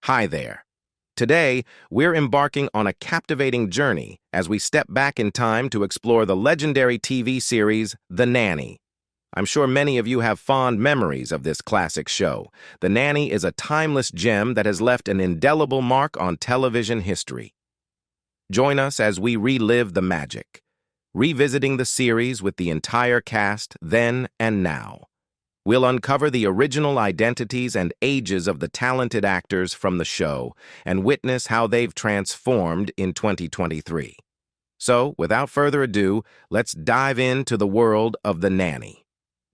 Hi there. Today, we're embarking on a captivating journey as we step back in time to explore the legendary TV series, The Nanny. I'm sure many of you have fond memories of this classic show. The Nanny is a timeless gem that has left an indelible mark on television history. Join us as we relive the magic, revisiting the series with the entire cast then and now. We'll uncover the original identities and ages of the talented actors from the show and witness how they've transformed in 2023. So, without further ado, let's dive into the world of The Nanny.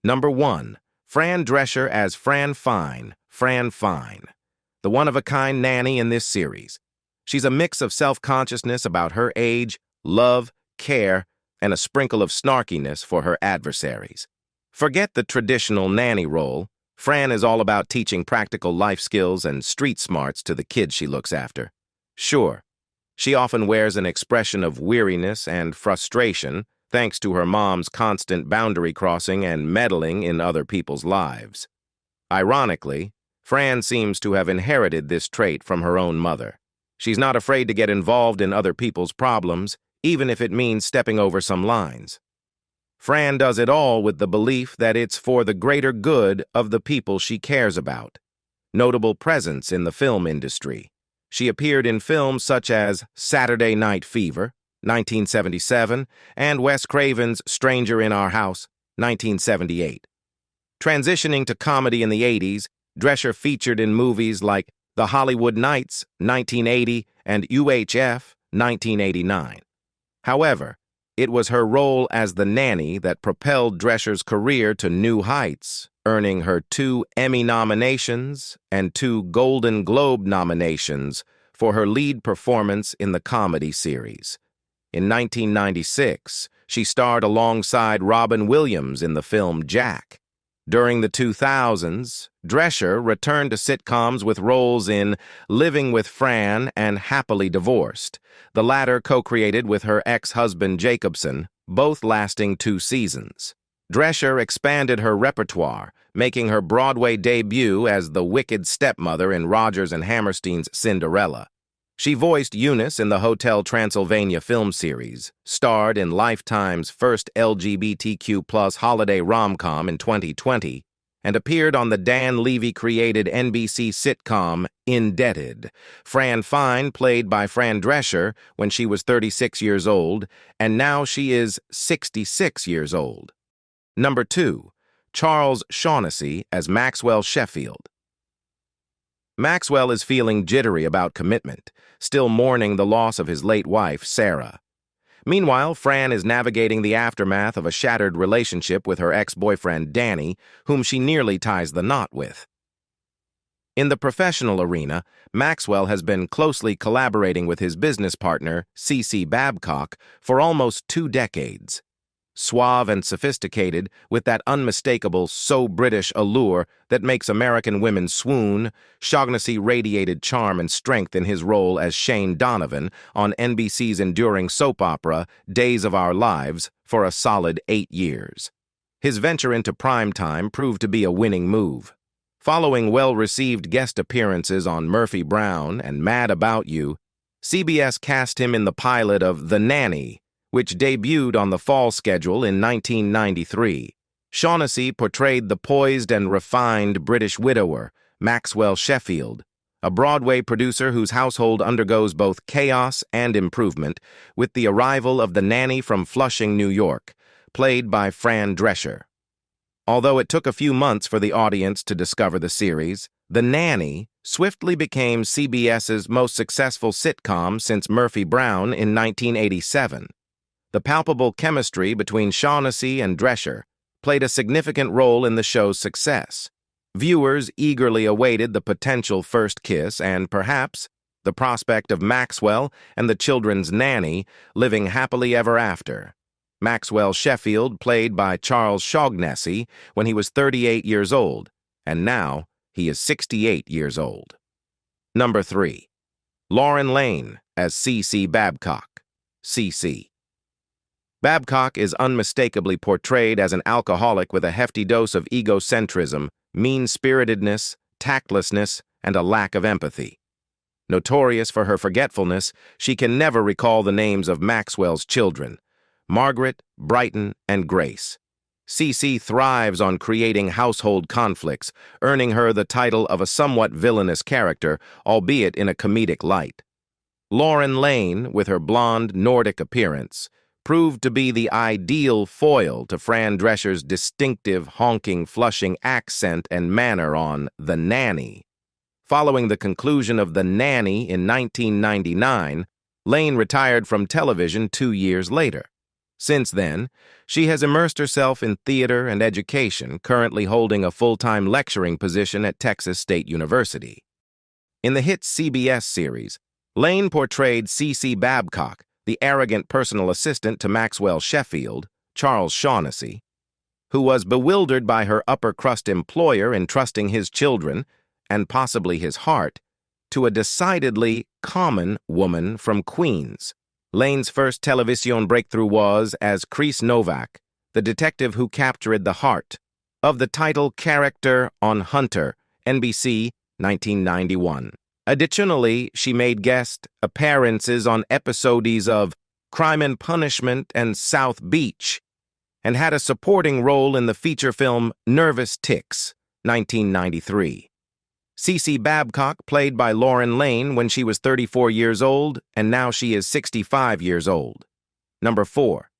Number 1. Fran Drescher as Fran Fine, the one-of-a-kind nanny in this series. She's a mix of self-consciousness about her age, love, care, and a sprinkle of snarkiness for her adversaries. Forget the traditional nanny role. Fran is all about teaching practical life skills and street smarts to the kids she looks after. Sure, she often wears an expression of weariness and frustration, thanks to her mom's constant boundary crossing and meddling in other people's lives. Ironically, Fran seems to have inherited this trait from her own mother. She's not afraid to get involved in other people's problems, even if it means stepping over some lines. Fran does it all with the belief that it's for the greater good of the people she cares about. Notable presence in the film industry. She appeared in films such as Saturday Night Fever, 1977, and Wes Craven's Stranger in Our House, 1978. Transitioning to comedy in the 80s, Drescher featured in movies like The Hollywood Knights, 1980, and UHF, 1989. However, it was her role as the nanny that propelled Drescher's career to new heights, earning her 2 Emmy nominations and 2 Golden Globe nominations for her lead performance in the comedy series. In 1996, she starred alongside Robin Williams in the film Jack. During the 2000s, Drescher returned to sitcoms with roles in Living with Fran and Happily Divorced, the latter co-created with her ex-husband Jacobson, both lasting 2 seasons. Drescher expanded her repertoire, making her Broadway debut as the wicked stepmother in Rodgers and Hammerstein's Cinderella. She voiced Eunice in the Hotel Transylvania film series, starred in Lifetime's first LGBTQ+ holiday rom-com in 2020, and appeared on the Dan Levy-created NBC sitcom Indebted. Fran Fine played by Fran Drescher when she was 36 years old, and now she is 66 years old. Number 2. Charles Shaughnessy as Maxwell Sheffield. Maxwell is feeling jittery about commitment, still mourning the loss of his late wife, Sarah. Meanwhile, Fran is navigating the aftermath of a shattered relationship with her ex-boyfriend, Danny, whom she nearly ties the knot with. In the professional arena, Maxwell has been closely collaborating with his business partner, CC Babcock, for almost 2 decades. Suave and sophisticated, with that unmistakable so-British allure that makes American women swoon, Shaughnessy radiated charm and strength in his role as Shane Donovan on NBC's enduring soap opera, Days of Our Lives, for a solid 8 years. His venture into primetime proved to be a winning move. Following well-received guest appearances on Murphy Brown and Mad About You, CBS cast him in the pilot of The Nanny, which debuted on the fall schedule in 1993. Shaughnessy portrayed the poised and refined British widower, Maxwell Sheffield, a Broadway producer whose household undergoes both chaos and improvement with the arrival of the nanny from Flushing, New York, played by Fran Drescher. Although it took a few months for the audience to discover the series, The Nanny swiftly became CBS's most successful sitcom since Murphy Brown in 1987. The palpable chemistry between Shaughnessy and Drescher played a significant role in the show's success. Viewers eagerly awaited the potential first kiss and, perhaps, the prospect of Maxwell and the children's nanny living happily ever after. Maxwell Sheffield played by Charles Shaughnessy when he was 38 years old, and now he is 68 years old. Number 3. Lauren Lane as CC Babcock, CC. Babcock is unmistakably portrayed as an alcoholic with a hefty dose of egocentrism, mean-spiritedness, tactlessness, and a lack of empathy. Notorious for her forgetfulness, she can never recall the names of Maxwell's children, Margaret, Brighton, and Grace. Cece thrives on creating household conflicts, earning her the title of a somewhat villainous character, albeit in a comedic light. Lauren Lane, with her blonde Nordic appearance, proved to be the ideal foil to Fran Drescher's distinctive honking Flushing accent and manner on The Nanny. Following the conclusion of The Nanny in 1999, Lane retired from television 2 years later. Since then, she has immersed herself in theater and education, currently holding a full-time lecturing position at Texas State University. In the hit CBS series, Lane portrayed Cece Babcock, the arrogant personal assistant to Maxwell Sheffield, Charles Shaughnessy, who was bewildered by her upper-crust employer entrusting his children, and possibly his heart, to a decidedly common woman from Queens. Lane's first television breakthrough was as Chris Novak, the detective who captured the heart of the title character on Hunter, NBC, 1991. Additionally, she made guest appearances on episodes of Crime and Punishment and South Beach, and had a supporting role in the feature film Nervous Tics, 1993. Cece Babcock played by Lauren Lane when she was 34 years old, and now she is 65 years old. Number 4.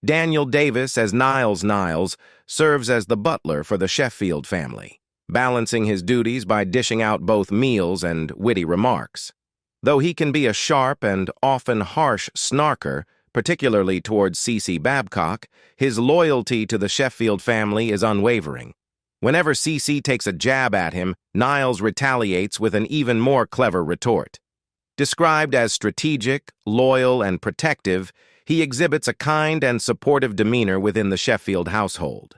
Daniel Davis as Niles serves as the butler for the Sheffield family, balancing his duties by dishing out both meals and witty remarks. Though he can be a sharp and often harsh snarker, particularly towards Cece Babcock, his loyalty to the Sheffield family is unwavering. Whenever Cece takes a jab at him, Niles retaliates with an even more clever retort. Described as strategic, loyal, and protective, he exhibits a kind and supportive demeanor within the Sheffield household.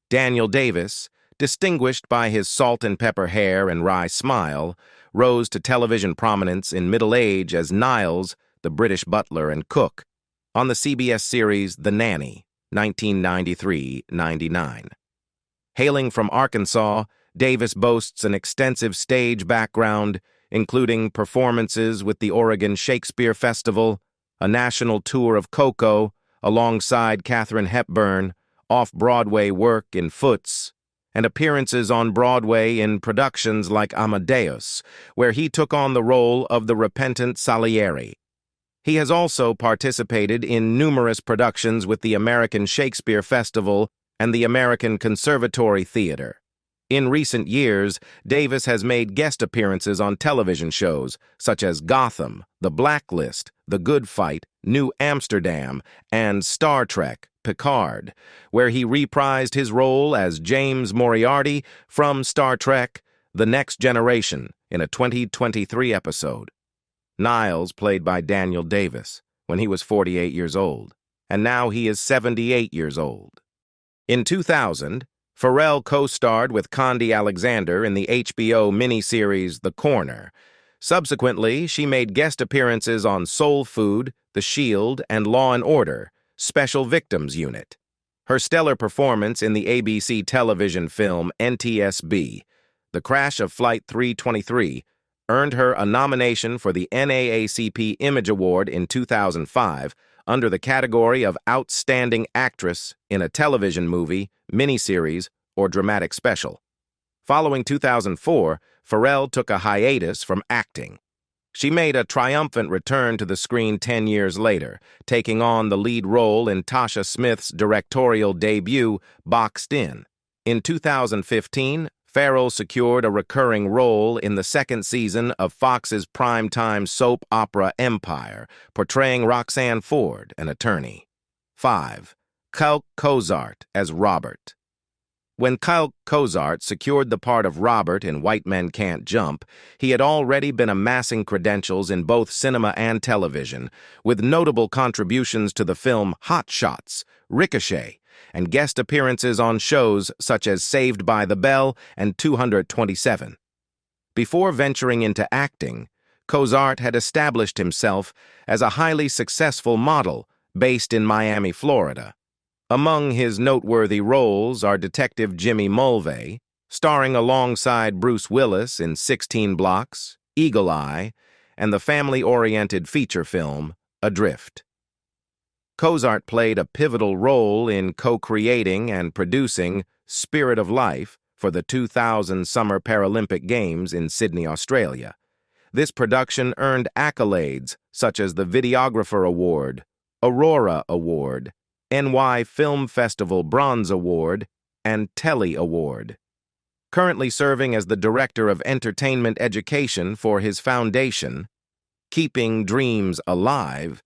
Daniel Davis, distinguished by his salt and pepper hair and wry smile, rose to television prominence in middle age as Niles, the British butler and cook, on the CBS series The Nanny, 1993-99. Hailing from Arkansas, Davis boasts an extensive stage background, including performances with the Oregon Shakespeare Festival, a national tour of Coco, alongside Katharine Hepburn, off-Broadway work in Foots, and appearances on Broadway in productions like Amadeus, where he took on the role of the repentant Salieri. He has also participated in numerous productions with the American Shakespeare Festival and the American Conservatory Theater. In recent years, Davis has made guest appearances on television shows such as Gotham, The Blacklist, The Good Fight, New Amsterdam, and Star Trek, Picard, where he reprised his role as James Moriarty from Star Trek, The Next Generation, in a 2023 episode. Niles played by Daniel Davis when he was 48 years old, and now he is 78 years old. In 2000, Pharrell co-starred with Condi Alexander in the HBO miniseries The Corner. Subsequently, she made guest appearances on Soul Food, The Shield, and Law & Order, Special Victims Unit. Her stellar performance in the ABC television film NTSB, The Crash of Flight 323, earned her a nomination for the NAACP Image Award in 2005, under the category of Outstanding Actress in a Television Movie, Miniseries, or Dramatic Special. Following 2004, Pharrell took a hiatus from acting. She made a triumphant return to the screen 10 years later, taking on the lead role in Tasha Smith's directorial debut, Boxed In. In 2015, Farrell secured a recurring role in the second season of Fox's primetime soap opera Empire, portraying Roxanne Ford, an attorney. 5. Kyle Cozart as Robert. When Kyle Cozart secured the part of Robert in White Men Can't Jump, he had already been amassing credentials in both cinema and television, with notable contributions to the film Hot Shots, Ricochet, and guest appearances on shows such as Saved by the Bell and 227. Before venturing into acting, Cozart had established himself as a highly successful model based in Miami, Florida. Among his noteworthy roles are Detective Jimmy Mulvey, starring alongside Bruce Willis in 16 Blocks, Eagle Eye, and the family-oriented feature film, Adrift. Cozart played a pivotal role in co-creating and producing Spirit of Life for the 2000 Summer Paralympic Games in Sydney, Australia. This production earned accolades such as the Videographer Award, Aurora Award, NY Film Festival Bronze Award, and Telly Award. Currently serving as the Director of Entertainment Education for his foundation, Keeping Dreams Alive,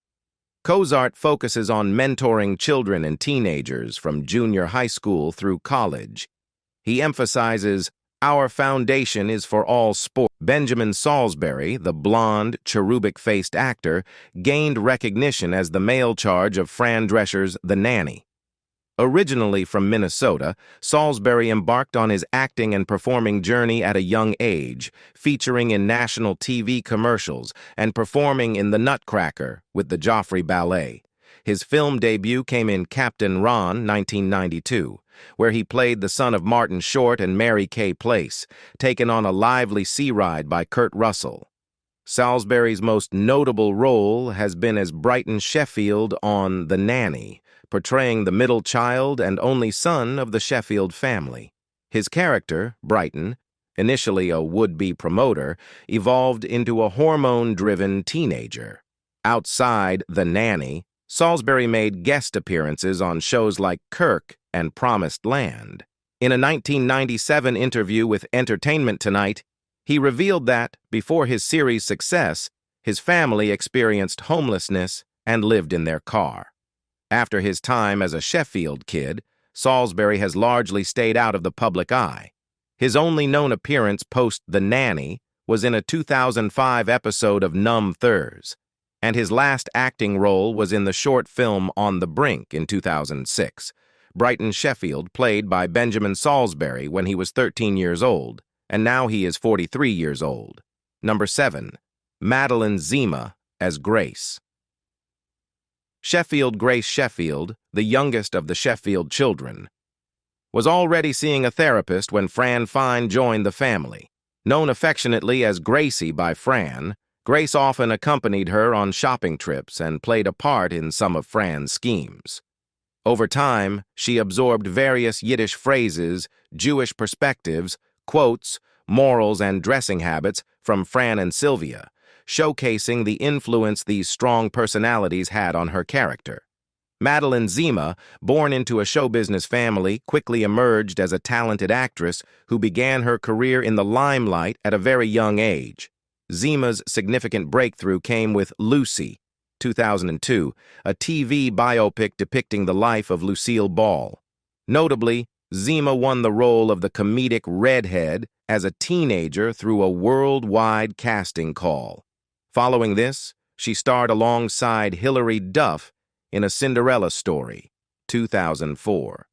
Cozart focuses on mentoring children and teenagers from junior high school through college. He emphasizes, "Our foundation is for all sport." Benjamin Salsbury, the blonde, cherubic-faced actor, gained recognition as the male charge of Fran Drescher's The Nanny. Originally from Minnesota, Salsbury embarked on his acting and performing journey at a young age, featuring in national TV commercials and performing in The Nutcracker with the Joffrey Ballet. His film debut came in Captain Ron, 1992, where he played the son of Martin Short and Mary Kay Place, taken on a lively sea ride by Kurt Russell. Salsbury's most notable role has been as Brighton Sheffield on The Nanny, portraying the middle child and only son of the Sheffield family. His character, Brighton, initially a would-be promoter, evolved into a hormone-driven teenager. Outside The Nanny, Salsbury made guest appearances on shows like Kirk and Promised Land. In a 1997 interview with Entertainment Tonight, he revealed that, before his series' success, his family experienced homelessness and lived in their car. After his time as a Sheffield kid, Salsbury has largely stayed out of the public eye. His only known appearance post The Nanny was in a 2005 episode of Numb Thurs, and his last acting role was in the short film On the Brink in 2006. Brighton Sheffield played by Benjamin Salsbury when he was 13 years old, and now he is 43 years old. Number 7. Meline Zema as Grace. Grace Sheffield, the youngest of the Sheffield children, was already seeing a therapist when Fran Fine joined the family. Known affectionately as Gracie by Fran, Grace often accompanied her on shopping trips and played a part in some of Fran's schemes. Over time, she absorbed various Yiddish phrases, Jewish perspectives, quotes, morals, and dressing habits from Fran and Sylvia, showcasing the influence these strong personalities had on her character. Meline Zema, born into a show business family, quickly emerged as a talented actress who began her career in the limelight at a very young age. Zema's significant breakthrough came with Lucy, 2002, a TV biopic depicting the life of Lucille Ball. Notably, Zema won the role of the comedic redhead as a teenager through a worldwide casting call. Following this, she starred alongside Hilary Duff in A Cinderella Story, 2004.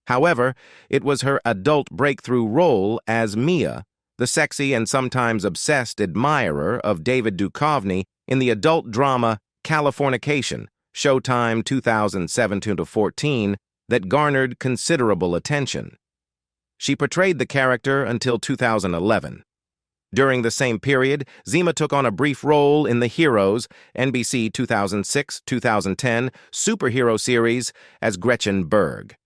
However, it was her adult breakthrough role as Mia, the sexy and sometimes obsessed admirer of David Duchovny in the adult drama Californication, Showtime 2007-14, that garnered considerable attention. She portrayed the character until 2011. During the same period, Zema took on a brief role in the Heroes, NBC 2006-2010 superhero series as Gretchen Berg.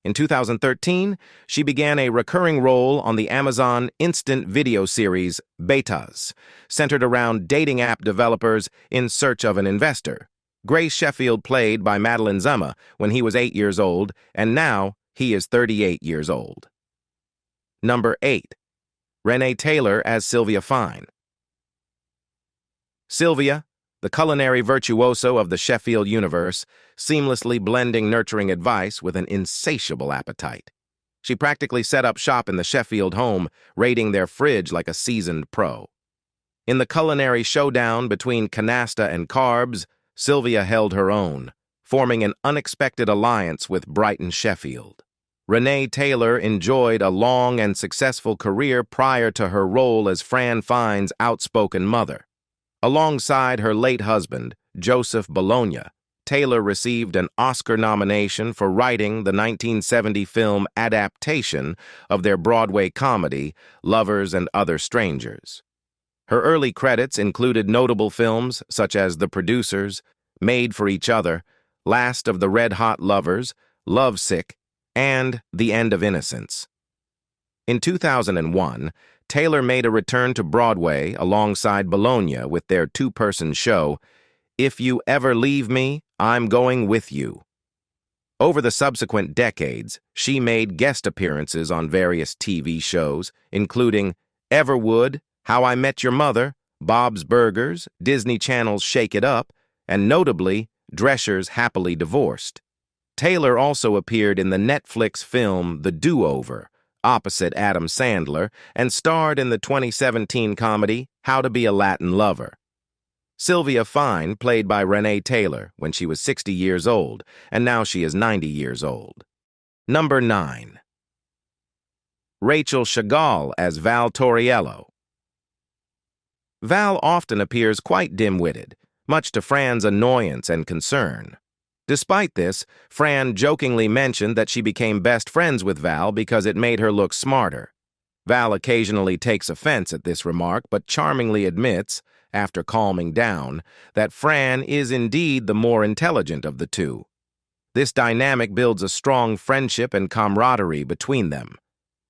In 2013, she began a recurring role on the Amazon instant video series Betas, centered around dating app developers in search of an investor. Grace Sheffield played by Meline Zema when he was 8 years old, and now he is 38 years old. Number 8. Renee Taylor as Sylvia Fine. Sylvia, the culinary virtuoso of the Sheffield universe, seamlessly blending nurturing advice with an insatiable appetite. She practically set up shop in the Sheffield home, raiding their fridge like a seasoned pro. In the culinary showdown between canasta and carbs, Sylvia held her own, forming an unexpected alliance with Brighton Sheffield. Renee Taylor enjoyed a long and successful career prior to her role as Fran Fine's outspoken mother. Alongside her late husband, Joseph Bologna, Taylor received an Oscar nomination for writing the 1970 film adaptation of their Broadway comedy, Lovers and Other Strangers. Her early credits included notable films such as The Producers, Made for Each Other, Last of the Red Hot Lovers, Lovesick, and The End of Innocence. In 2001, Taylor made a return to Broadway alongside Bologna with their two-person show, If You Ever Leave Me, I'm Going With You. Over the subsequent decades, she made guest appearances on various TV shows, including Everwood, How I Met Your Mother, Bob's Burgers, Disney Channel's Shake It Up, and notably, Drescher's Happily Divorced. Taylor also appeared in the Netflix film The Do-Over, opposite Adam Sandler, and starred in the 2017 comedy How to Be a Latin Lover. Sylvia Fine played by Renee Taylor when she was 60 years old, and now she is 90 years old. Number 9. Rachel Chagall as Val Torriello. Val often appears quite dim-witted, much to Fran's annoyance and concern. Despite this, Fran jokingly mentioned that she became best friends with Val because it made her look smarter. Val occasionally takes offense at this remark, but charmingly admits, after calming down, that Fran is indeed the more intelligent of the two. This dynamic builds a strong friendship and camaraderie between them.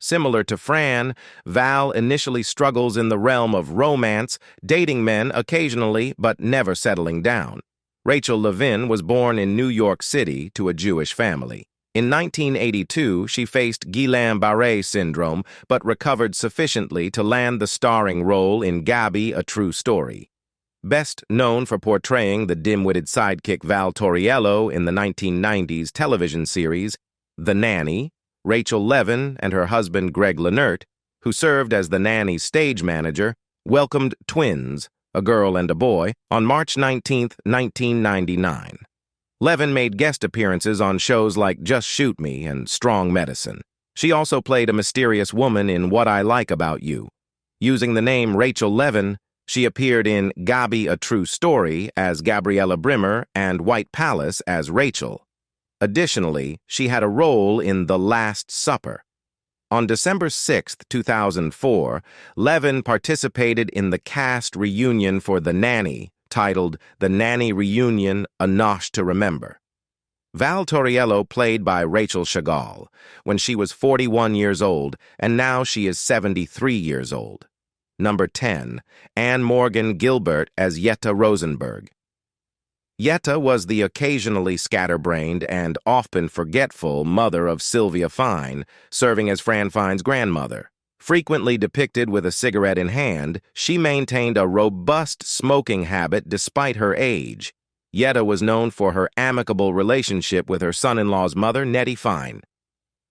Similar to Fran, Val initially struggles in the realm of romance, dating men occasionally but never settling down. Rachel Levan was born in New York City to a Jewish family. In 1982, she faced Guillain-Barré syndrome, but recovered sufficiently to land the starring role in Gabi, A True Story. Best known for portraying the dim-witted sidekick Val Torriello in the 1990s television series The Nanny, Rachel Levan and her husband Greg Lenert, who served as the Nanny's stage manager, welcomed twins, a girl and a boy, on March 19, 1999. Levan made guest appearances on shows like Just Shoot Me and Strong Medicine. She also played a mysterious woman in What I Like About You. Using the name Rachel Levan, she appeared in Gabi, A True Story as Gabriella Brimmer and White Palace as Rachel. Additionally, she had a role in The Last Supper. On December 6, 2004, Levan participated in the cast reunion for The Nanny, titled The Nanny Reunion, A Nosh to Remember. Val Torriello played by Rachel Chagall when she was 41 years old, and now she is 73 years old. Number 10. Anne Morgan Gilbert as Jetta Rosenberg. Jetta was the occasionally scatterbrained and often forgetful mother of Sylvia Fine, serving as Fran Fine's grandmother. Frequently depicted with a cigarette in hand, she maintained a robust smoking habit despite her age. Jetta was known for her amicable relationship with her son-in-law's mother, Nettie Fine.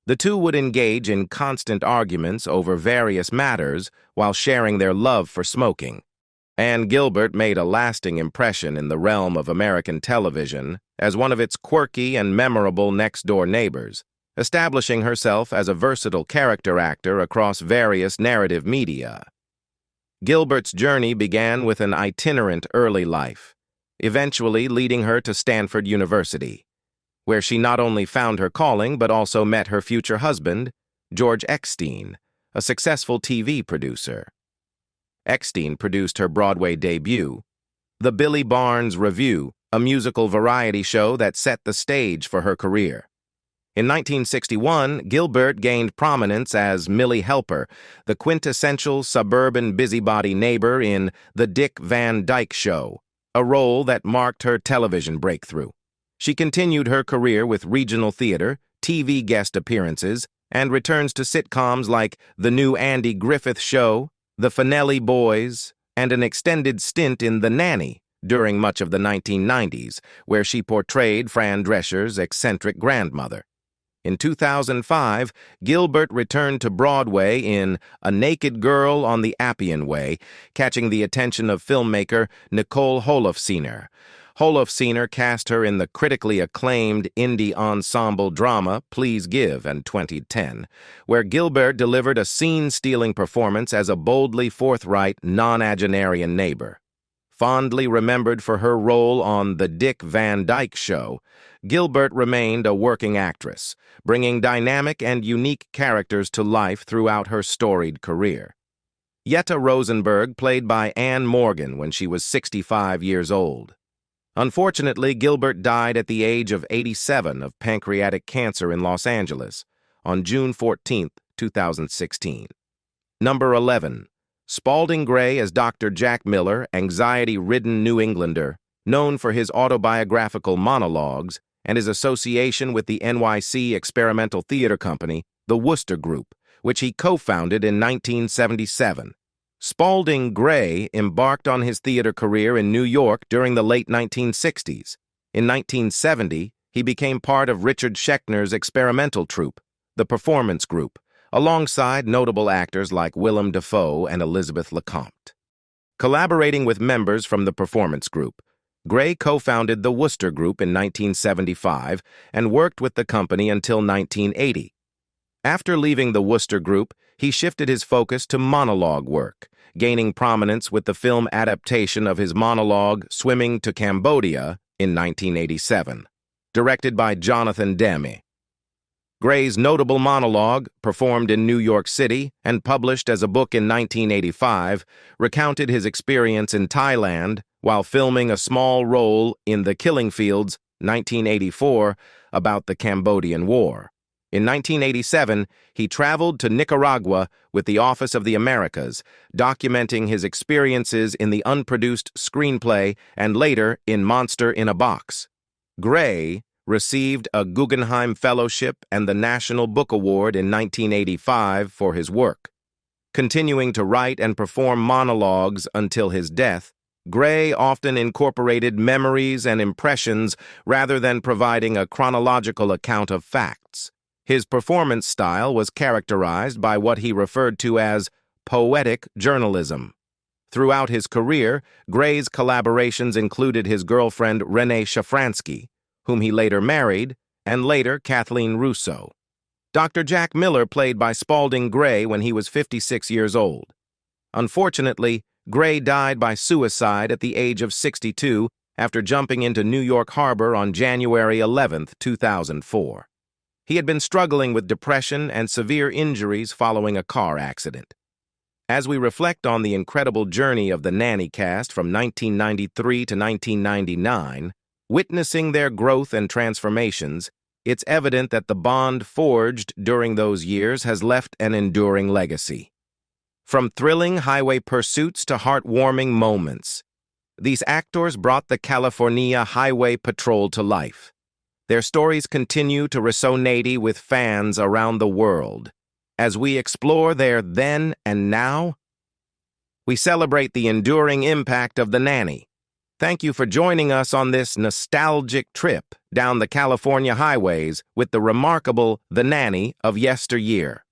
The two would engage in constant arguments over various matters while sharing their love for smoking. Anne Gilbert made a lasting impression in the realm of American television as one of its quirky and memorable next-door neighbors, establishing herself as a versatile character actor across various narrative media. Gilbert's journey began with an itinerant early life, eventually leading her to Stanford University, where she not only found her calling but also met her future husband, George Eckstein, a successful TV producer. Eckstein produced her Broadway debut, The Billy Barnes Review, a musical variety show that set the stage for her career. In 1961, Gilbert gained prominence as Millie Helper, the quintessential suburban busybody neighbor in The Dick Van Dyke Show, a role that marked her television breakthrough. She continued her career with regional theater, TV guest appearances, and returns to sitcoms like The New Andy Griffith Show, The Finelli Boys, and an extended stint in The Nanny during much of the 1990s, where she portrayed Fran Drescher's eccentric grandmother. In 2005, Gilbert returned to Broadway in A Naked Girl on the Appian Way, catching the attention of filmmaker Nicole Holofcener. Holofcener cast her in the critically acclaimed indie ensemble drama Please Give in 2010, where Gilbert delivered a scene-stealing performance as a boldly forthright, nonagenarian neighbor. Fondly remembered for her role on The Dick Van Dyke Show, Gilbert remained a working actress, bringing dynamic and unique characters to life throughout her storied career. Jetta Rosenberg played by Anne Morgan when she was 65 years old. Unfortunately, Gilbert died at the age of 87 of pancreatic cancer in Los Angeles on June 14, 2016. Number 11. Spalding Gray as Dr. Jack Miller, anxiety-ridden New Englander, known for his autobiographical monologues and his association with the NYC experimental theater company, the Wooster Group, which he co-founded in 1977. Spalding Gray embarked on his theater career in New York during the late 1960s. In 1970, he became part of Richard Schechner's experimental troupe, the Performance Group, alongside notable actors like Willem Dafoe and Elizabeth Lecomte. Collaborating with members from the Performance Group, Gray co-founded the Wooster Group in 1975 and worked with the company until 1980. After leaving the Wooster Group, he shifted his focus to monologue work, gaining prominence with the film adaptation of his monologue Swimming to Cambodia in 1987, directed by Jonathan Demme. Gray's notable monologue, performed in New York City and published as a book in 1985, recounted his experience in Thailand while filming a small role in The Killing Fields, 1984, about the Cambodian War. In 1987, he traveled to Nicaragua with the Office of the Americas, documenting his experiences in the unproduced screenplay and later in Monster in a Box. Gray received a Guggenheim Fellowship and the National Book Award in 1985 for his work. Continuing to write and perform monologues until his death, Gray often incorporated memories and impressions rather than providing a chronological account of facts. His performance style was characterized by what he referred to as poetic journalism. Throughout his career, Gray's collaborations included his girlfriend Renee Taylor, whom he later married, and later Kathleen Russo. Dr. Jack Miller played by Spalding Gray when he was 56 years old. Unfortunately, Gray died by suicide at the age of 62 after jumping into New York Harbor on January 11, 2004. He had been struggling with depression and severe injuries following a car accident. As we reflect on the incredible journey of the Nanny cast from 1993 to 1999, witnessing their growth and transformations, it's evident that the bond forged during those years has left an enduring legacy. From thrilling highway pursuits to heartwarming moments, these actors brought the California Highway Patrol to life. Their stories continue to resonate with fans around the world. As we explore their then and now, we celebrate the enduring impact of the Nanny. Thank you for joining us on this nostalgic trip down the California highways with the remarkable The Nanny of yesteryear.